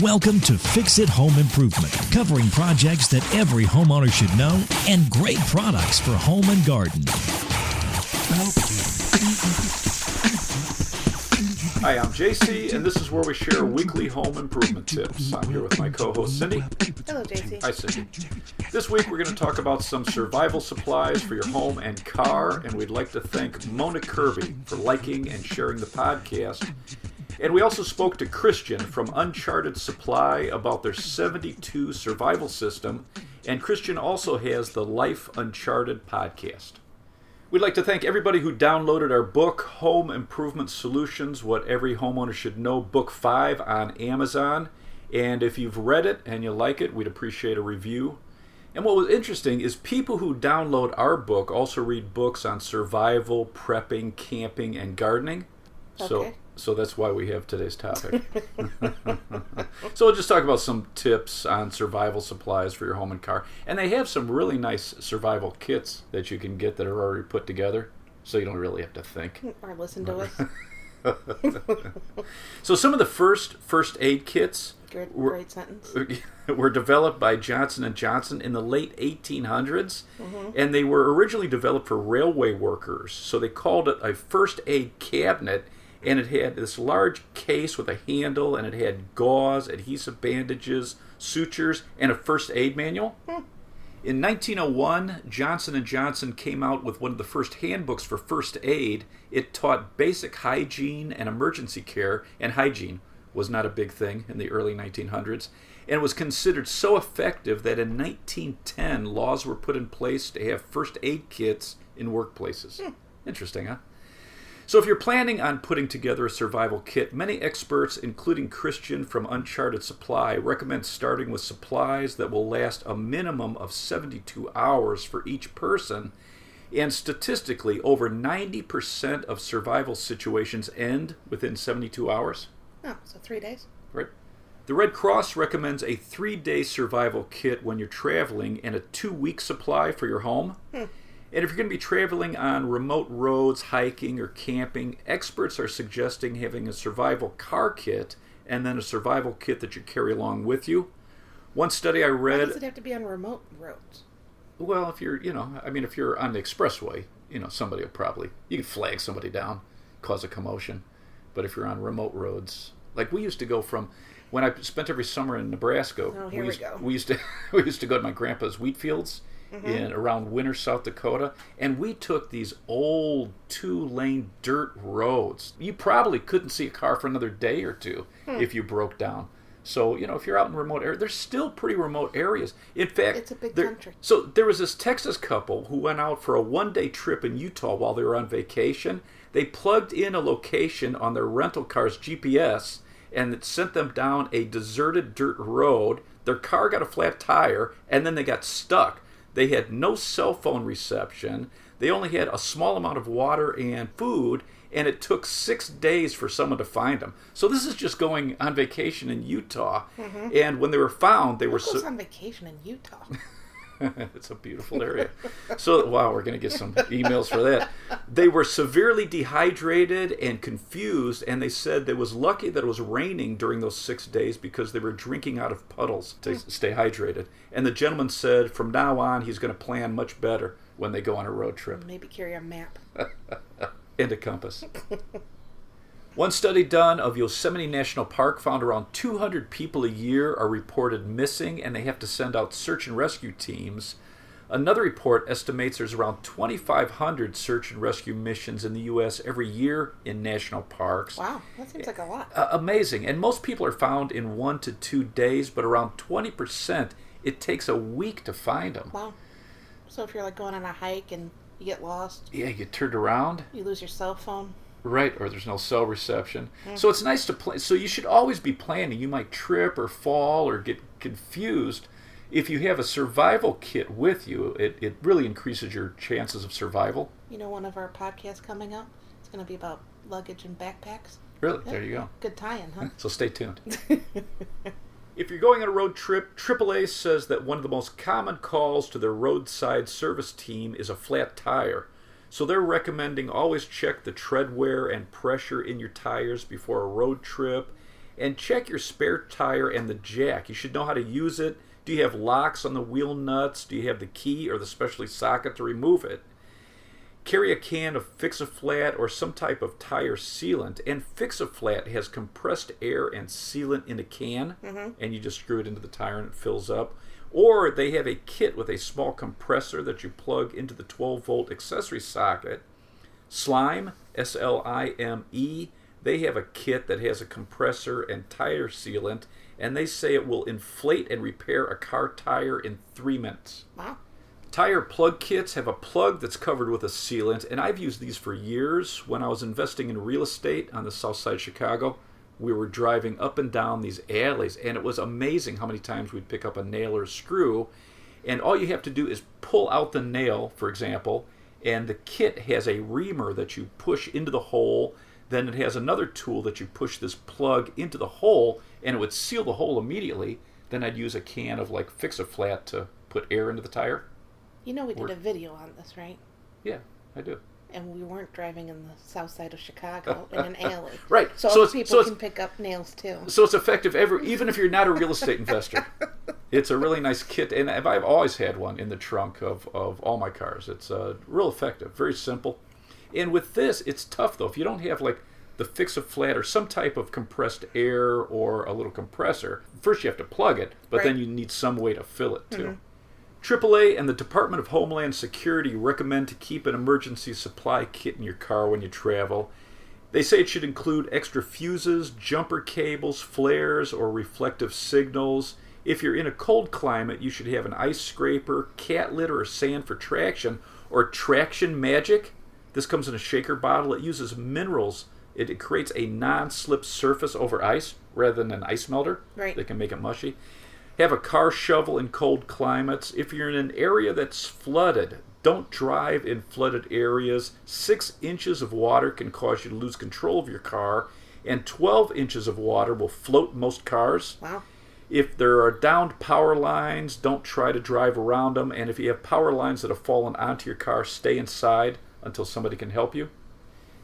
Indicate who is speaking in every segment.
Speaker 1: Welcome to Fix It Home Improvement, covering projects that every homeowner should know and great products for home and garden.
Speaker 2: Hi, I'm JC, and this is where we share weekly home improvement tips. I'm here with my co-host Cindy.
Speaker 3: Hello, JC.
Speaker 2: Hi, Cindy. This week we're going to talk about some survival supplies for your home and car, and we'd like to thank Mona Kirby for liking and sharing the podcast. And we also spoke to Christian from Uncharted Supply about their 72 survival system, and Christian also has the Life Uncharted podcast. We'd like to thank everybody who downloaded our book, Home Improvement Solutions, What Every Homeowner Should Know, Book 5 on Amazon. And if you've read it and you like it, we'd appreciate a review. And what was interesting is people who download our book also read books on survival, prepping, camping, and gardening.
Speaker 3: Okay.
Speaker 2: So that's why we have today's topic. So we'll just talk about some tips on survival supplies for your home and car. And they have some really nice survival kits that you can get that are already put together, so you don't really have to think.
Speaker 3: Or listen to us.
Speaker 2: So some of the first aid kits
Speaker 3: Great sentence.
Speaker 2: were developed by Johnson & Johnson in the late 1800s, and they were originally developed for railway workers. So they called it a first aid cabinet, and it had this large case with a handle, and it had gauze, adhesive bandages, sutures, and a first aid manual. In 1901, Johnson & Johnson came out with one of the first handbooks for first aid. It taught basic hygiene and emergency care, and hygiene was not a big thing in the early 1900s, and was considered so effective that in 1910, laws were put in place to have first aid kits in workplaces. Interesting, huh? So if you're planning on putting together a survival kit, many experts, including Christian from Uncharted Supply, recommend starting with supplies that will last a minimum of 72 hours for each person. And statistically, over 90% of survival situations end within 72 hours.
Speaker 3: Oh, so 3 days?
Speaker 2: Right. The Red Cross recommends a 3-day survival kit when you're traveling and a 2-week supply for your home. And if you're going to be traveling on remote roads, hiking, or camping, experts are suggesting having a survival car kit and then a survival kit that you carry along with you. One study I read...
Speaker 3: Why does it have to be on remote roads?
Speaker 2: Well, if you're, if you're on the expressway, somebody will probably... You can flag somebody down, cause a commotion. But if you're on remote roads... Like we used to go from... When I spent every summer in Nebraska...
Speaker 3: Oh, here we go.
Speaker 2: We used to go to my grandpa's wheat fields... in around Winter, South Dakota, and we took these old 2-lane dirt roads. You probably couldn't see a car for another day or two if you broke down. So, if you're out in remote areas, there's still pretty remote areas. In fact,
Speaker 3: it's a big country.
Speaker 2: So there was this Texas couple who went out for a 1-day trip in Utah while they were on vacation. They plugged in a location on their rental car's GPS, and it sent them down a deserted dirt road. Their car got a flat tire, and then they got stuck. They had no cell phone reception. They only had a small amount of water and food, and it took 6 days for someone to find them. So this is just going on vacation in Utah. And when they were found, they were...
Speaker 3: Who goes on vacation in Utah?
Speaker 2: It's a beautiful area. So, wow, we're going to get some emails for that. They were severely dehydrated and confused, and they said they was lucky that it was raining during those 6 days because they were drinking out of puddles to stay hydrated. And the gentleman said from now on he's going to plan much better when they go on a road trip.
Speaker 3: Maybe carry a map.
Speaker 2: And a compass. One study done of Yosemite National Park found around 200 people a year are reported missing, and they have to send out search and rescue teams. Another report estimates there's around 2,500 search and rescue missions in the U.S. every year in national parks.
Speaker 3: Wow, that seems like a lot.
Speaker 2: Amazing. And most people are found in 1 to 2 days, but around 20%, it takes a week to find them.
Speaker 3: Wow. So if you're like going on a hike and you get lost.
Speaker 2: Yeah, you turned around.
Speaker 3: You lose your cell phone.
Speaker 2: Right, or there's no cell reception. So it's nice to plan. So you should always be planning. You might trip or fall or get confused. If you have a survival kit with you, it really increases your chances of survival.
Speaker 3: One of our podcasts coming up, it's going to be about luggage and backpacks.
Speaker 2: Really? Yeah. There you go.
Speaker 3: Good tie-in, huh?
Speaker 2: So stay tuned. If you're going on a road trip, AAA says that one of the most common calls to their roadside service team is a flat tire. So they're recommending always check the tread wear and pressure in your tires before a road trip, And check your spare tire and the jack. You should know how to use it. Do you have locks on the wheel nuts? Do you have the key or the specialty socket to remove it? Carry a can of Fix-A-Flat or some type of tire sealant. And Fix-A-Flat has compressed air and sealant in a can, and you just screw it into the tire and it fills up. Or they have a kit with a small compressor that you plug into the 12-volt accessory socket. Slime, S-L-I-M-E, they have a kit that has a compressor and tire sealant, and they say it will inflate and repair a car tire in 3 minutes.
Speaker 3: Wow.
Speaker 2: Tire plug kits have a plug that's covered with a sealant, and I've used these for years. When I was investing in real estate on the south side of Chicago, we were driving up and down these alleys, and it was amazing how many times we'd pick up a nail or a screw, and all you have to do is pull out the nail, for example, and the kit has a reamer that you push into the hole. Then it has another tool that you push this plug into the hole, and it would seal the hole immediately. Then I'd use a can of like Fix-A-Flat to put air into the tire.
Speaker 3: You know we did a video on this, right?
Speaker 2: Yeah, I do.
Speaker 3: And we weren't driving in the south side of Chicago in an alley.
Speaker 2: Right.
Speaker 3: So other people can pick up nails too.
Speaker 2: So it's effective even if you're not a real estate investor. It's a really nice kit, and I've always had one in the trunk of all my cars. It's real effective, very simple. And with this, it's tough though. If you don't have like the Fix-A-Flat or some type of compressed air or a little compressor, first you have to plug it, but then you need some way to fill it too. AAA and the Department of Homeland Security recommend to keep an emergency supply kit in your car when you travel. They say it should include extra fuses, jumper cables, flares, or reflective signals. If you're in a cold climate, you should have an ice scraper, cat litter, or sand for traction, or Traction Magic. This comes in a shaker bottle. It uses minerals. It creates a non-slip surface over ice rather than an ice melter.
Speaker 3: Right.
Speaker 2: That can make it mushy. Have a car shovel in cold climates. If you're in an area that's flooded, don't drive in flooded areas. 6 inches of water can cause you to lose control of your car, and 12 inches of water will float most cars.
Speaker 3: Wow.
Speaker 2: If there are downed power lines, don't try to drive around them. And if you have power lines that have fallen onto your car, stay inside until somebody can help you.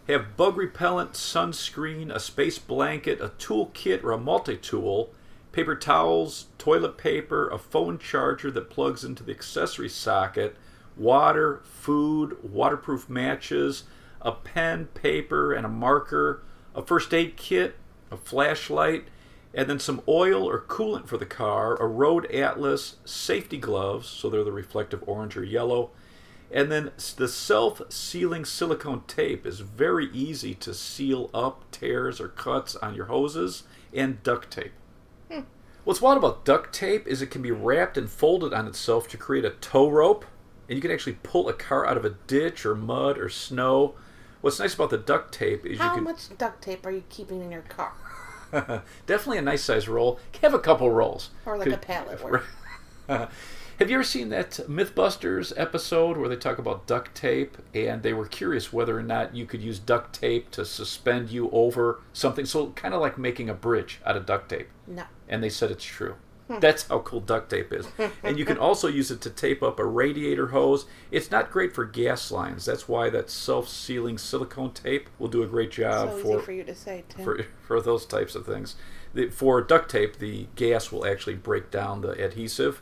Speaker 2: Have bug repellent, sunscreen, a space blanket, a tool kit or a multi-tool, paper towels, toilet paper, a phone charger that plugs into the accessory socket, water, food, waterproof matches, a pen, paper, and a marker, a first aid kit, a flashlight, and then some oil or coolant for the car, a road atlas, safety gloves, so they're the reflective orange or yellow, and then the self-sealing silicone tape is very easy to seal up tears or cuts on your hoses, and duct tape. What's wild about duct tape is it can be wrapped and folded on itself to create a tow rope, and you can actually pull a car out of a ditch or mud or snow. What's nice about the duct tape is
Speaker 3: How much duct tape are you keeping in your car?
Speaker 2: definitely a nice size roll. Have a couple rolls.
Speaker 3: Or like a pallet worth.
Speaker 2: Have you ever seen that Mythbusters episode where they talk about duct tape, and they were curious whether or not you could use duct tape to suspend you over something, so kind of like making a bridge out of duct tape?
Speaker 3: No.
Speaker 2: And they said it's true. That's how cool duct tape is. And you can also use it to tape up a radiator hose. It's not great for gas lines. That's why that self-sealing silicone tape will do a great job
Speaker 3: So easy for you to say, Tim.
Speaker 2: for those types of things. For duct tape, the gas will actually break down the adhesive.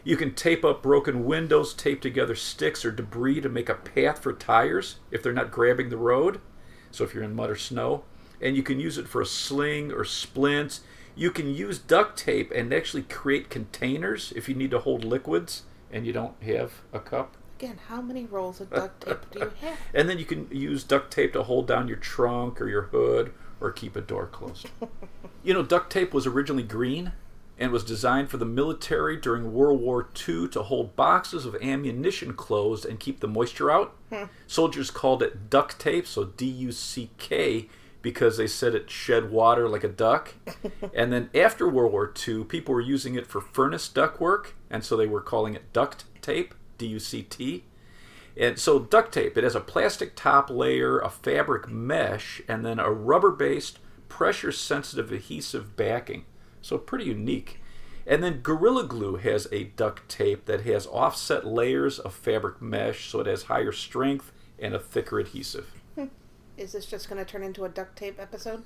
Speaker 2: You can tape up broken windows, tape together sticks or debris to make a path for tires if they're not grabbing the road. So if you're in mud or snow. And you can use it for a sling or splints. You can use duct tape and actually create containers if you need to hold liquids and you don't have a cup.
Speaker 3: Again, how many rolls of duct tape do you have?
Speaker 2: And then you can use duct tape to hold down your trunk or your hood or keep a door closed. You know, duct tape was originally green and was designed for the military during World War II to hold boxes of ammunition closed and keep the moisture out. Soldiers called it duct tape, so D-U-C-K, because they said it shed water like a duck. And then after World War II, people were using it for furnace ductwork, and so they were calling it duct tape, D-U-C-T. And so duct tape, it has a plastic top layer, a fabric mesh, and then a rubber-based, pressure-sensitive adhesive backing. So pretty unique. And then Gorilla Glue has a duct tape that has offset layers of fabric mesh, so it has higher strength and a thicker adhesive.
Speaker 3: Is this just going to turn into a duct tape episode?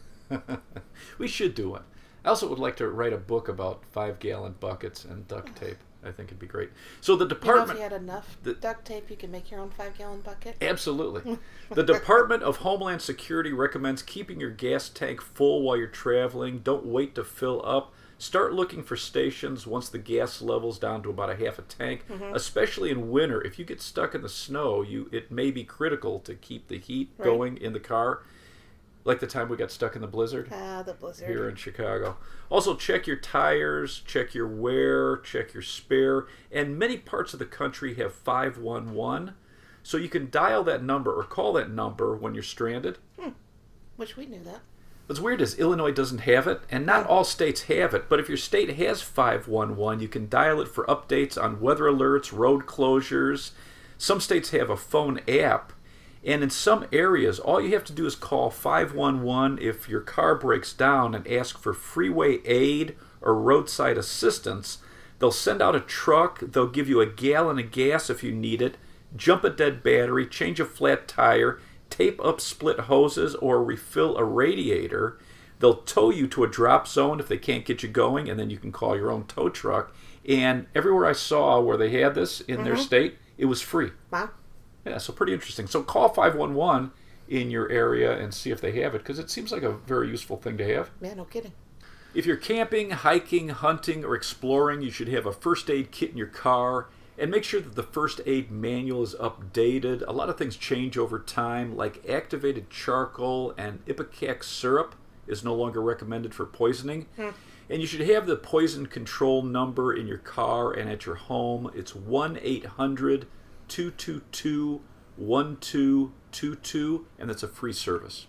Speaker 2: We should do one. I also would like to write a book about 5-gallon buckets and duct tape. I think it'd be great. So the department...
Speaker 3: if you had enough duct tape, you could make your own 5-gallon bucket.
Speaker 2: Absolutely. The Department of Homeland Security recommends keeping your gas tank full while you're traveling. Don't wait to fill up. Start looking for stations once the gas level's down to about a half a tank, especially in winter. If you get stuck in the snow, it may be critical to keep the heat going in the car. Like the time we got stuck in the blizzard.
Speaker 3: The blizzard.
Speaker 2: Here in Chicago. Also, check your tires, check your wear, check your spare. And many parts of the country have 511. So you can dial that number or call that number when you're stranded.
Speaker 3: Wish we knew that.
Speaker 2: What's weird is Illinois doesn't have it, and not all states have it. But if your state has 511, you can dial it for updates on weather alerts, road closures. Some states have a phone app. And in some areas, all you have to do is call 511 if your car breaks down and ask for freeway aid or roadside assistance. They'll send out a truck. They'll give you a gallon of gas if you need it, jump a dead battery, change a flat tire, tape up split hoses, or refill a radiator. They'll tow you to a drop zone if they can't get you going, and then you can call your own tow truck. And everywhere I saw where they had this in their state, it was free.
Speaker 3: Wow.
Speaker 2: Yeah, so pretty interesting. So call 511 in your area and see if they have it, because it seems like a very useful thing to have.
Speaker 3: Yeah, no kidding.
Speaker 2: If you're camping, hiking, hunting, or exploring, you should have a first aid kit in your car, and make sure that the first aid manual is updated. A lot of things change over time, like activated charcoal and ipecac syrup is no longer recommended for poisoning. And you should have the poison control number in your car and at your home. It's 1-800-222-1222, and that's a free service.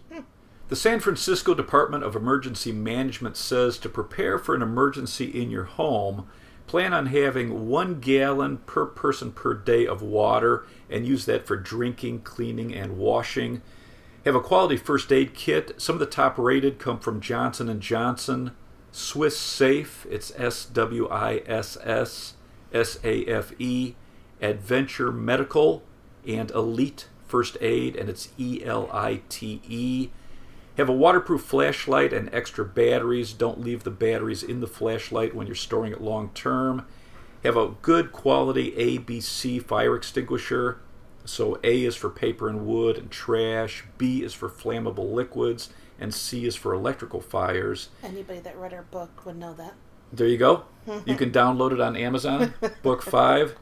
Speaker 2: The San Francisco Department of Emergency Management says to prepare for an emergency in your home, plan on having 1 gallon per person per day of water and use that for drinking, cleaning, and washing. Have a quality first aid kit. Some of the top rated come from Johnson & Johnson, Swiss Safe, it's SWISSSAFE, Adventure Medical, and Elite First Aid, and it's ELITE. Have a waterproof flashlight and extra batteries. Don't leave the batteries in the flashlight when you're storing it long term. Have a good quality ABC fire extinguisher. So A is for paper and wood and trash, B is for flammable liquids, and C is for electrical fires.
Speaker 3: Anybody that read our book would know that.
Speaker 2: There you go. You can download it on Amazon, Book 5.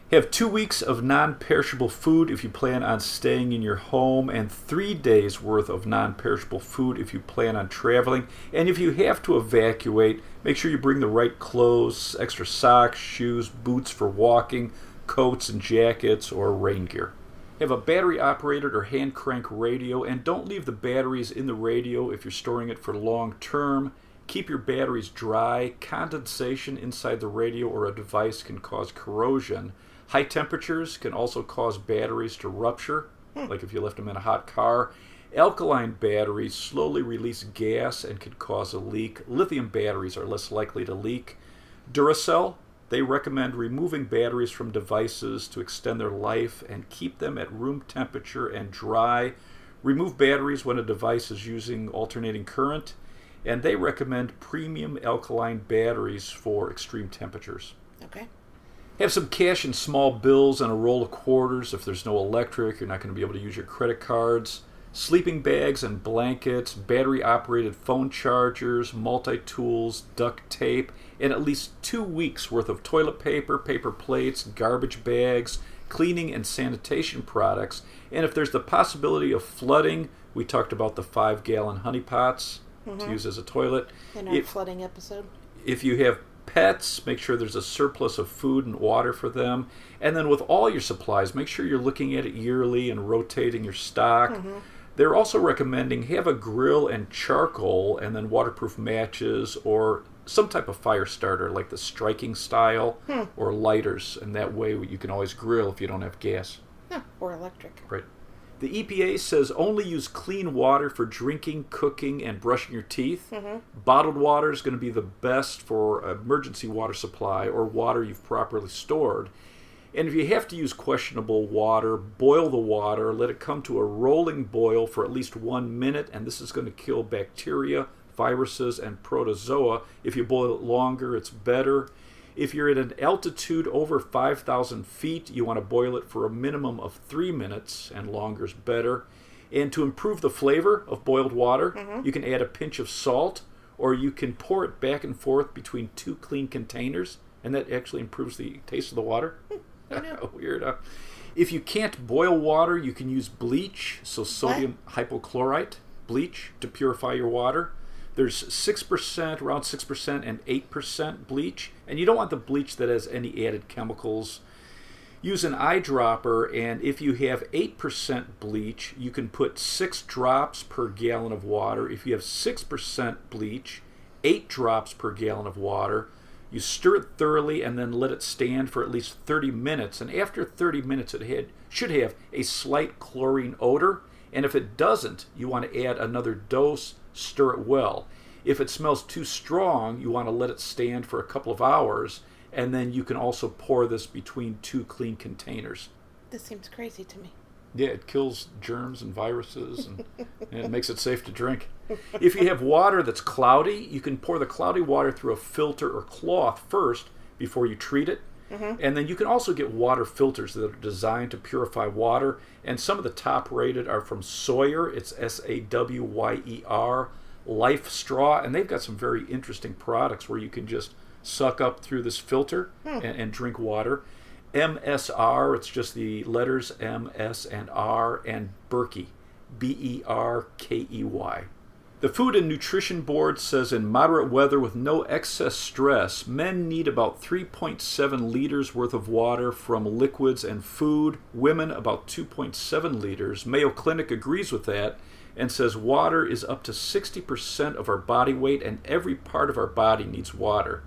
Speaker 2: Have 2 weeks of non-perishable food if you plan on staying in your home, and 3 days worth of non-perishable food if you plan on traveling. And if you have to evacuate, make sure you bring the right clothes, extra socks, shoes, boots for walking, coats and jackets, or rain gear. Have a battery-operated or hand-crank radio, and don't leave the batteries in the radio if you're storing it for long term. Keep your batteries dry. Condensation inside the radio or a device can cause corrosion. High temperatures can also cause batteries to rupture, like if you left them in a hot car. Alkaline batteries slowly release gas and can cause a leak. Lithium batteries are less likely to leak. Duracell, they recommend removing batteries from devices to extend their life and keep them at room temperature and dry. Remove batteries when a device is using alternating current. And they recommend premium alkaline batteries for extreme temperatures.
Speaker 3: Okay.
Speaker 2: Have some cash and small bills and a roll of quarters. If there's no electric, you're not going to be able to use your credit cards. Sleeping bags and blankets, battery-operated phone chargers, multi-tools, duct tape, and at least 2 weeks' worth of toilet paper, paper plates, garbage bags, cleaning and sanitation products. And if there's the possibility of flooding, we talked about the 5-gallon honey pots to use as a toilet.
Speaker 3: In our flooding episode.
Speaker 2: If you have pets, make sure there's a surplus of food and water for them. And then with all your supplies, make sure you're looking at it yearly and rotating your stock. They're also recommending have a grill and charcoal and then waterproof matches or some type of fire starter like the striking style or lighters. And that way you can always grill if you don't have gas.
Speaker 3: Or electric.
Speaker 2: Right. The EPA says only use clean water for drinking, cooking, and brushing your teeth. Bottled water is going to be the best for emergency water supply or water you've properly stored. And if you have to use questionable water, boil the water, let it come to a rolling boil for at least 1 minute, and this is going to kill bacteria, viruses and protozoa. If you boil it longer, it's better. If you're at an altitude over 5,000 feet, you want to boil it for a minimum of 3 minutes, and longer is better. And to improve the flavor of boiled water, you can add a pinch of salt, or you can pour it back and forth between 2 clean containers, and that actually improves the taste of the water. Weird, huh? If you can't boil water, you can use bleach, so sodium hypochlorite, bleach, to purify your water. There's 6%, around 6%, and 8% bleach. And you don't want the bleach that has any added chemicals. Use an eyedropper, and if you have 8% bleach, you can put 6 drops per gallon of water. If you have 6% bleach, 8 drops per gallon of water. You stir it thoroughly and then let it stand for at least 30 minutes. And after 30 minutes, it should have a slight chlorine odor. And if it doesn't, you want to add another dose. Stir it well. If it smells too strong, you want to let it stand for a couple of hours, and then you can also pour this between 2 clean containers.
Speaker 3: This seems crazy to me.
Speaker 2: Yeah, it kills germs and viruses, and it makes it safe to drink. If you have water that's cloudy, you can pour the cloudy water through a filter or cloth first before you treat it. And then you can also get water filters that are designed to purify water. And some of the top rated are from Sawyer. It's Sawayer, Life Straw. And they've got some very interesting products where you can just suck up through this filter and drink water. MSR, it's just the letters M, S, and R, and Berkey, Berkey. The Food and Nutrition Board says in moderate weather with no excess stress, men need about 3.7 liters worth of water from liquids and food, women about 2.7 liters. Mayo Clinic agrees with that and says water is up to 60% of our body weight, and every part of our body needs water.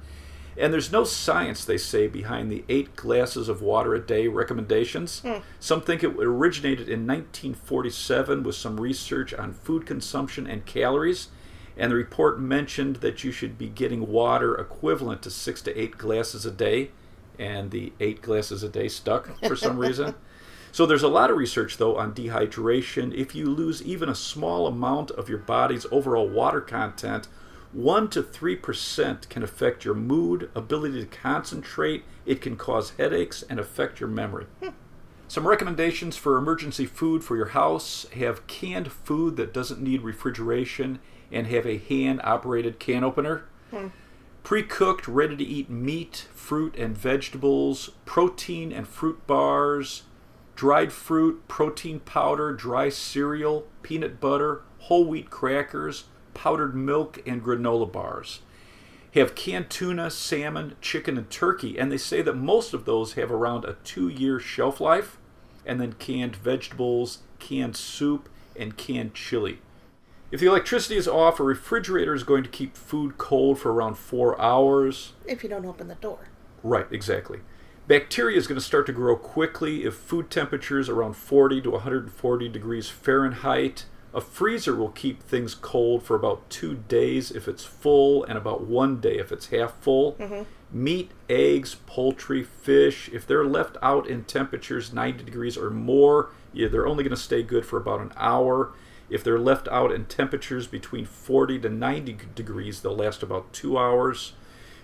Speaker 2: And there's no science, they say, behind the 8 glasses of water a day recommendations. Some think it originated in 1947 with some research on food consumption and calories. And the report mentioned that you should be getting water equivalent to 6 to 8 glasses a day. And the 8 glasses a day stuck for some reason. So there's a lot of research, though, on dehydration. If you lose even a small amount of your body's overall water content, 1 to 3% can affect your mood, ability to concentrate. It can cause headaches and affect your memory. Some recommendations for emergency food for your house: have canned food that doesn't need refrigeration and have a hand-operated can opener. Pre-cooked, ready-to-eat meat, fruit and vegetables, protein and fruit bars, dried fruit, protein powder, dry cereal, peanut butter, whole wheat crackers, powdered milk, and granola bars. Have canned tuna, salmon, chicken, and turkey, and they say that most of those have around a 2-year shelf life. And then canned vegetables, canned soup, and canned chili. If the electricity is off, a refrigerator is going to keep food cold for around 4 hours.
Speaker 3: If you don't open the door.
Speaker 2: Right, exactly. Bacteria is going to start to grow quickly if food temperatures around 40 to 140 degrees Fahrenheit. A freezer will keep things cold for about 2 days if it's full, and about 1 day if it's half full. Meat, eggs, poultry, fish, if they're left out in temperatures 90 degrees or more, they're only going to stay good for about an hour. If they're left out in temperatures between 40 to 90 degrees, they'll last about 2 hours.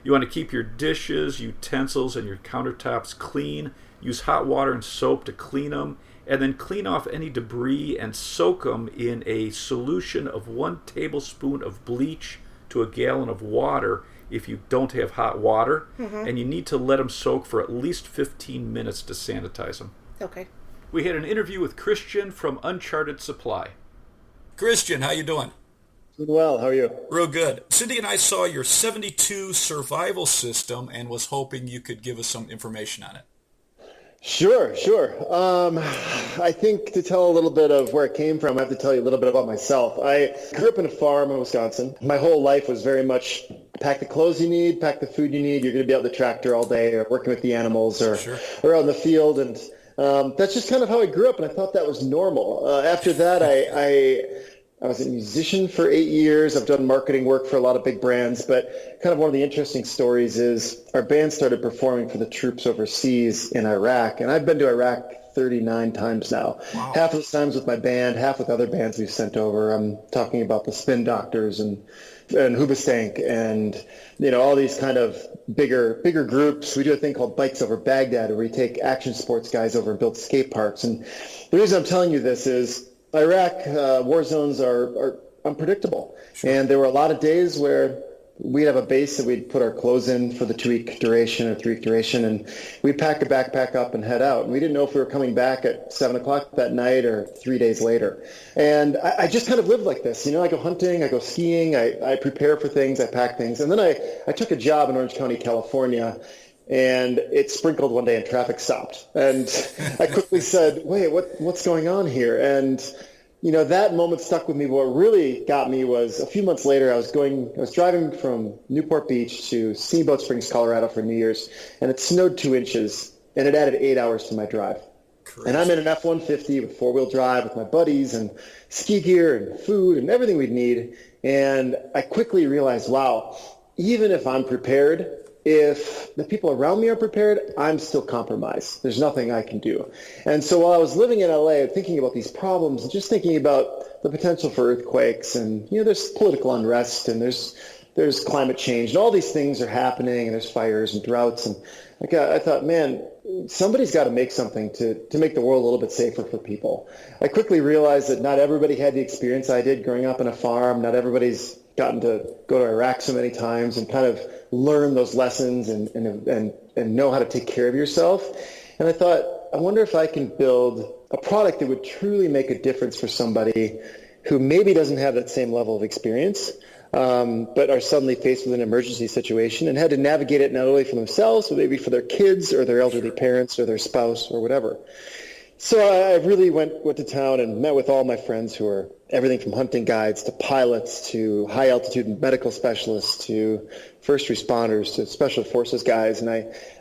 Speaker 2: You want to keep your dishes, utensils, and your countertops clean. Use hot water and soap to clean them. And then clean off any debris and soak them in a solution of 1 tablespoon of bleach to a gallon of water if you don't have hot water. And you need to let them soak for at least 15 minutes to sanitize them.
Speaker 3: Okay.
Speaker 2: We had an interview with Christian from Uncharted Supply. Christian, how you doing?
Speaker 4: Doing well. How are you?
Speaker 2: Real good. Cindy and I saw your 72 survival system and was hoping you could give us some information on it.
Speaker 4: Sure. I think to tell a little bit of where it came from, I have to tell you a little bit about myself. I grew up in a farm in Wisconsin. My whole life was very much pack the clothes you need, pack the food you need. You're going to be out the tractor all day or working with the animals or out in the field. And that's just kind of how I grew up, and I thought that was normal. After that, I was a musician for 8 years. I've done marketing work for a lot of big brands, but kind of one of the interesting stories is our band started performing for the troops overseas in Iraq, and I've been to Iraq 39 times now. Wow. Half of the times with my band, half with other bands we've sent over. I'm talking about the Spin Doctors and and Hoobastank and, all these kind of bigger groups. We do a thing called Bikes Over Baghdad, where we take action sports guys over and build skate parks. And the reason I'm telling you this is Iraq war zones are unpredictable. Sure. And there were a lot of days where we'd have a base that we'd put our clothes in for the 2-week duration or 3-week duration, and we'd pack a backpack up and head out. And we didn't know if we were coming back at 7 o'clock that night or 3 days later. And I just kind of lived like this. I go hunting, I go skiing, I prepare for things, I pack things. And then I took a job in Orange County, California, and it sprinkled one day and traffic stopped. And I quickly said, wait, what's going on here? And that moment stuck with me. What really got me was a few months later, I was driving from Newport Beach to Steamboat Springs, Colorado for New Year's, and it snowed 2 inches, and it added 8 hours to my drive. Crazy. And I'm in an F-150 with 4-wheel drive with my buddies and ski gear and food and everything we'd need. And I quickly realized, wow, even if I'm prepared, if the people around me are prepared, I'm still compromised. There's nothing I can do. And so while I was living in LA, thinking about these problems and just thinking about the potential for earthquakes and, there's political unrest and there's climate change and all these things are happening and there's fires and droughts. And I thought, man, somebody's got to make something to make the world a little bit safer for people. I quickly realized that not everybody had the experience I did growing up on a farm. Not everybody's gotten to go to Iraq so many times and kind of learn those lessons and know how to take care of yourself. And I thought, I wonder if I can build a product that would truly make a difference for somebody who maybe doesn't have that same level of experience, but are suddenly faced with an emergency situation and had to navigate it not only for themselves, but maybe for their kids or their elderly parents or their spouse or whatever. So I really went to town and met with all my friends who are everything from hunting guides to pilots to high altitude medical specialists to first responders to special forces guys. And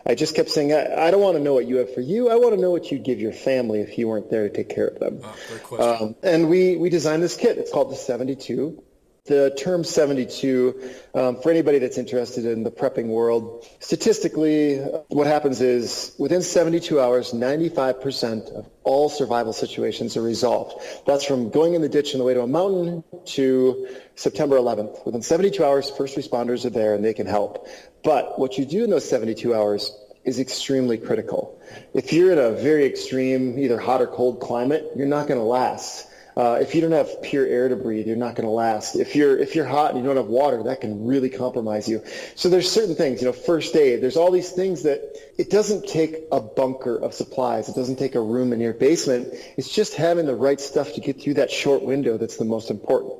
Speaker 4: I just kept saying, I don't want to know what you have for you. I want to know what you'd give your family if you weren't there to take care of them.
Speaker 2: Great question.
Speaker 4: And we designed this kit. It's called the 72. The term 72, for anybody that's interested in the prepping world, statistically, what happens is within 72 hours, 95% of all survival situations are resolved. That's from going in the ditch on the way to a mountain to September 11th. Within 72 hours, first responders are there and they can help. But what you do in those 72 hours is extremely critical. If you're in a very extreme, either hot or cold climate, you're not going to last. If you don't have pure air to breathe, you're not going to last. If you're hot and you don't have water, that can really compromise you. So there's certain things, first aid. There's all these things that it doesn't take a bunker of supplies. It doesn't take a room in your basement. It's just having the right stuff to get through that short window that's the most important.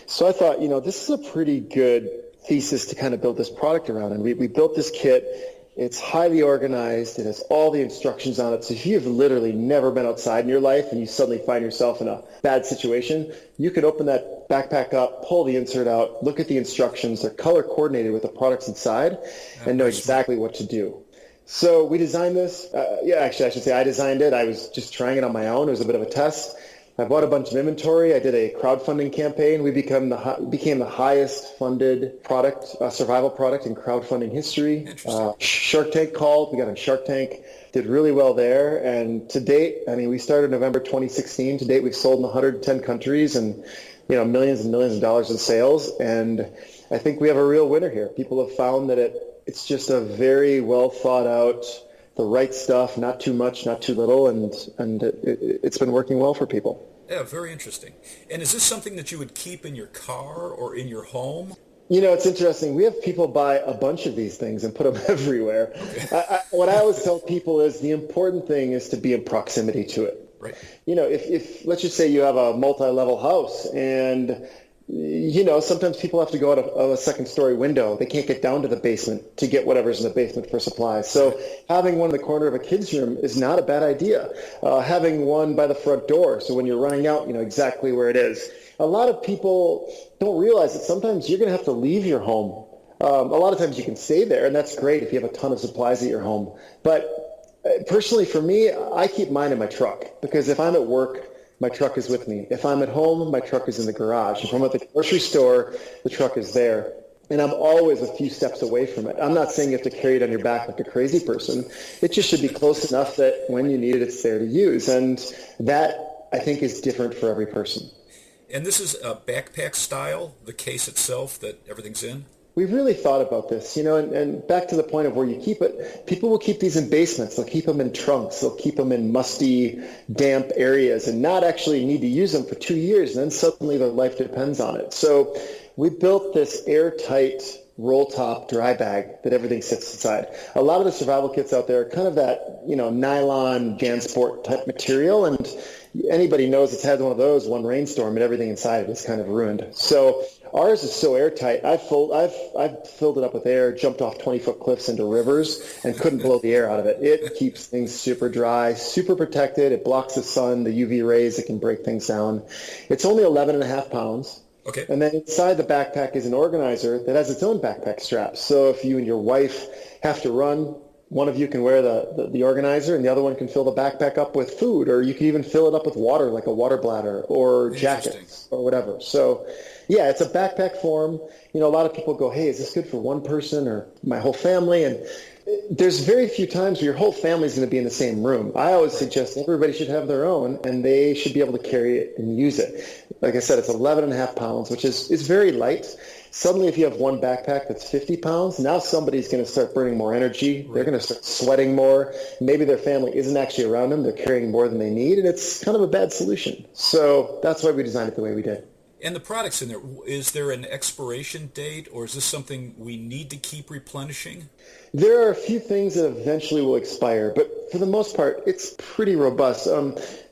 Speaker 4: So I thought, this is a pretty good thesis to kind of build this product around. And we built this kit. It's highly organized. It has all the instructions on it. So if you've literally never been outside in your life and you suddenly find yourself in a bad situation, you could open that backpack up, pull the insert out, look at the instructions. They're color coordinated with the products inside and know exactly what to do. So we designed this. Actually, I should say I designed it. I was just trying it on my own. It was a bit of a test. I bought a bunch of inventory. I did a crowdfunding campaign. We became the highest funded product, survival product in crowdfunding history. Shark Tank called. We got on Shark Tank. Did really well there. And to date, we started November 2016. To date, we've sold in 110 countries and millions and millions of dollars in sales. And I think we have a real winner here. People have found that it's just a very well thought out, the right stuff, not too much, not too little, and it's been working well for people.
Speaker 2: Yeah, very interesting. And is this something that you would keep in your car or in your home?
Speaker 4: It's interesting. We have people buy a bunch of these things and put them everywhere. Okay. What I always tell people is the important thing is to be in proximity to it.
Speaker 2: Right.
Speaker 4: If let's just say you have a multi-level house and sometimes people have to go out of a second-story window. They can't get down to the basement to get whatever's in the basement for supplies. So having one in the corner of a kid's room is not a bad idea. Having one by the front door, so when you're running out, you know exactly where it is. A lot of people don't realize that sometimes you're going to have to leave your home. A lot of times you can stay there, and that's great if you have a ton of supplies at your home. But personally, for me, I keep mine in my truck because if I'm at work, my truck is with me. If I'm at home, my truck is in the garage. If I'm at the grocery store, the truck is there. And I'm always a few steps away from it. I'm not saying you have to carry it on your back like a crazy person. It just should be close enough that when you need it, it's there to use. And that, I think, is different for every person.
Speaker 2: And this is a backpack style, the case itself that everything's in?
Speaker 4: We've really thought about this, and back to the point of where you keep it, people will keep these in basements, they'll keep them in trunks, they'll keep them in musty, damp areas and not actually need to use them for 2 years, and then suddenly their life depends on it. So we built this airtight roll top dry bag that everything sits inside. A lot of the survival kits out there are kind of that, nylon JanSport type material, and anybody knows it's had one of those, one rainstorm, and everything inside it is kind of ruined. So ours is so airtight. I've filled it up with air, jumped off 20-foot cliffs into rivers, and couldn't blow the air out of it. It keeps things super dry, super protected. It blocks the sun, the UV rays. It can break things down. It's only 11.5 pounds.
Speaker 2: Okay.
Speaker 4: And then inside the backpack is an organizer that has its own backpack straps. So if you and your wife have to run, one of you can wear the organizer and the other one can fill the backpack up with food, or you can even fill it up with water, like a water bladder or jackets or whatever. So yeah, it's a backpack form. A lot of people go, hey, is this good for one person or my whole family? And there's very few times where your whole family is going to be in the same room. I always suggest everybody should have their own, and they should be able to carry it and use it. Like I said, it's 11.5 pounds, which is very light. Suddenly, if you have one backpack that's 50 pounds, now somebody's going to start burning more energy. Right. They're going to start sweating more. Maybe their family isn't actually around them. They're carrying more than they need, and it's kind of a bad solution. So that's why we designed it the way we did.
Speaker 2: And the products in there, is there an expiration date, or is this something we need to keep replenishing?
Speaker 4: There are a few things that eventually will expire, but for the most part, it's pretty robust.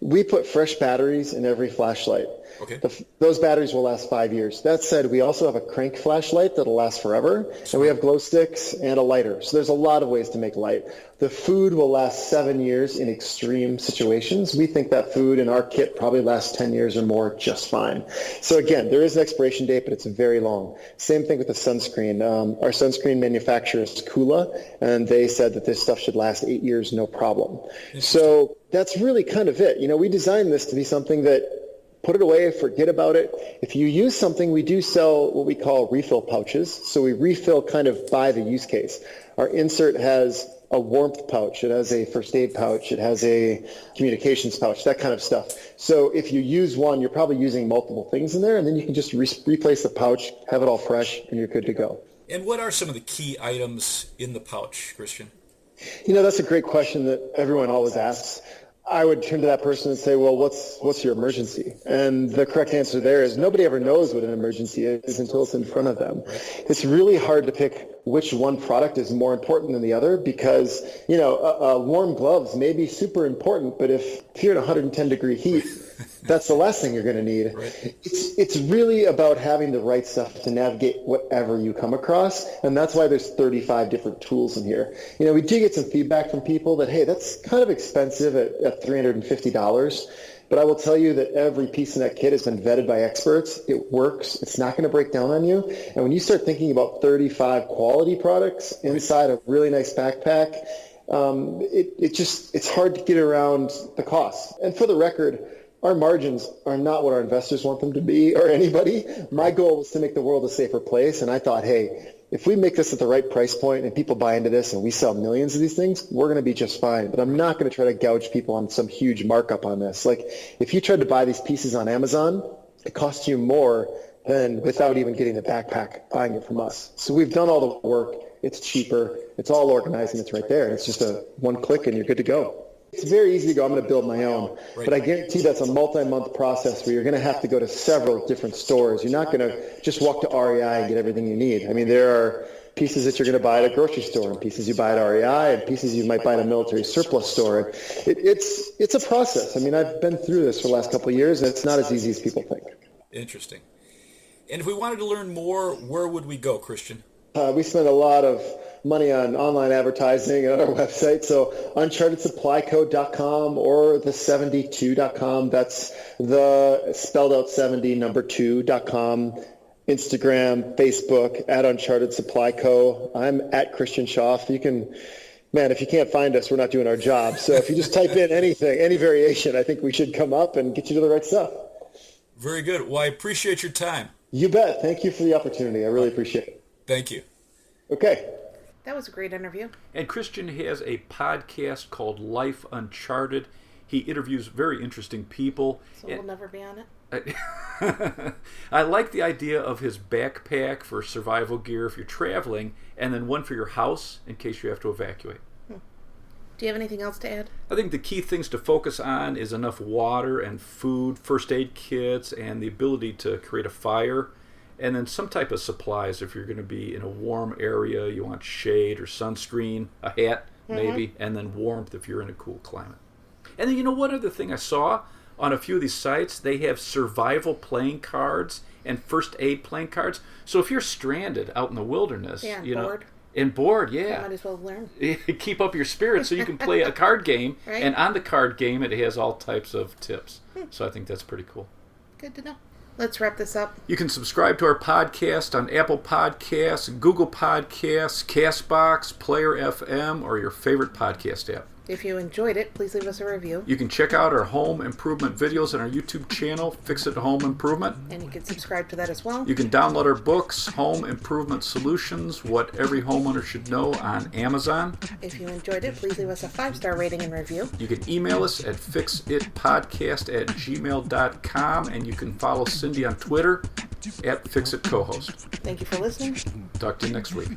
Speaker 4: We put fresh batteries in every flashlight.
Speaker 2: Okay.
Speaker 4: Those batteries will last 5 years. That said, we also have a crank flashlight that'll last forever, and we have glow sticks and a lighter. So there's a lot of ways to make light. The food will last 7 years in extreme situations. We think that food in our kit probably lasts 10 years or more just fine. So again, there is an expiration date, but it's very long. Same thing with the sunscreen. Our sunscreen manufacturer is Kula, and they said that this stuff should last 8 years, no problem. So that's really kind of it. We designed this to be something that put it away, forget about it. If you use something, we do sell what we call refill pouches. So we refill kind of by the use case. Our insert has a warmth pouch. It has a first aid pouch. It has a communications pouch, that kind of stuff. So if you use one, you're probably using multiple things in there, and then you can just replace the pouch, have it all fresh, and you're good to go.
Speaker 2: And what are some of the key items in the pouch, Christian?
Speaker 4: That's a great question that everyone always asks. I would turn to that person and say, well, what's your emergency? And the correct answer there is nobody ever knows what an emergency is until it's in front of them. It's really hard to pick which one product is more important than the other because, warm gloves may be super important, but if you're in 110-degree heat, that's the last thing you're going to need. Right. It's really about having the right stuff to navigate whatever you come across, and that's why there's 35 different tools in here. We do get some feedback from people that, hey, that's kind of expensive at $350, but I will tell you that every piece in that kit has been vetted by experts. It works. It's not going to break down on you. And when you start thinking about 35 quality products inside a really nice backpack, it's hard to get around the cost. And for the record, our margins are not what our investors want them to be or anybody. My goal was to make the world a safer place, and I thought, hey, if we make this at the right price point and people buy into this and we sell millions of these things, we're going to be just fine. But I'm not going to try to gouge people on some huge markup on this. Like, if you tried to buy these pieces on Amazon, it costs you more than without even getting the backpack, buying it from us. So we've done all the work. It's cheaper. It's all organized, and it's right there. It's just a one click, and you're good to go. It's very easy to go, I'm going to build my own. But I guarantee that's a multi-month process where you're going to have to go to several different stores. You're not going to just walk to REI and get everything you need. I mean, there are pieces that you're going to buy at a grocery store and pieces you buy at REI and pieces you might buy at a military surplus store. It's a process. I mean, I've been through this for the last couple of years, and it's not as easy as people think.
Speaker 2: Interesting. And if we wanted to learn more, where would we go, Christian?
Speaker 4: We spend a lot of money on online advertising on our website. So unchartedsupplyco.com or the72.com. That's the spelled out 70 number 2.com. Instagram, Facebook, at Uncharted Supply Co. I'm at Christian Schauf. If you can't find us, we're not doing our job. So if you just type in anything, any variation, I think we should come up and get you to the right stuff.
Speaker 2: Very good. Well, I appreciate your time.
Speaker 4: You bet. Thank you for the opportunity. I really appreciate it.
Speaker 2: Thank you.
Speaker 4: Okay.
Speaker 3: That was a great interview.
Speaker 2: And Christian has a podcast called Life Uncharted. He interviews very interesting people.
Speaker 3: So we'll never be on it?
Speaker 2: I like the idea of his backpack for survival gear if you're traveling, and then one for your house in case you have to evacuate.
Speaker 3: Do you have anything else to add?
Speaker 2: I think the key things to focus on is enough water and food, first aid kits, and the ability to create a fire, and then some type of supplies if you're going to be in a warm area. You want shade or sunscreen, a hat maybe, and then warmth if you're in a cool climate. And then, you know, one other thing I saw on a few of these sites, they have survival playing cards and first aid playing cards. So if you're stranded out in the wilderness,
Speaker 3: bored.
Speaker 2: And bored, yeah.
Speaker 3: You might as well learn.
Speaker 2: Keep up your spirits so you can play a card game.
Speaker 3: Right.
Speaker 2: And on the card game, it has all types of tips. So I think that's pretty cool.
Speaker 3: Good to know. Let's wrap this up.
Speaker 2: You can subscribe to our podcast on Apple Podcasts, Google Podcasts, CastBox, Player FM, or your favorite podcast app.
Speaker 3: If you enjoyed it, please leave us a review.
Speaker 2: You can check out our home improvement videos on our YouTube channel, Fix It Home Improvement.
Speaker 3: And you can subscribe to that as well.
Speaker 2: You can download our books, Home Improvement Solutions, What Every Homeowner Should Know, on Amazon.
Speaker 3: If you enjoyed it, please leave us a 5-star rating and review.
Speaker 2: You can email us at fixitpodcast@gmail.com, and you can follow Cindy on Twitter at FixItCohost.
Speaker 3: Thank you for listening.
Speaker 2: Talk to you next week.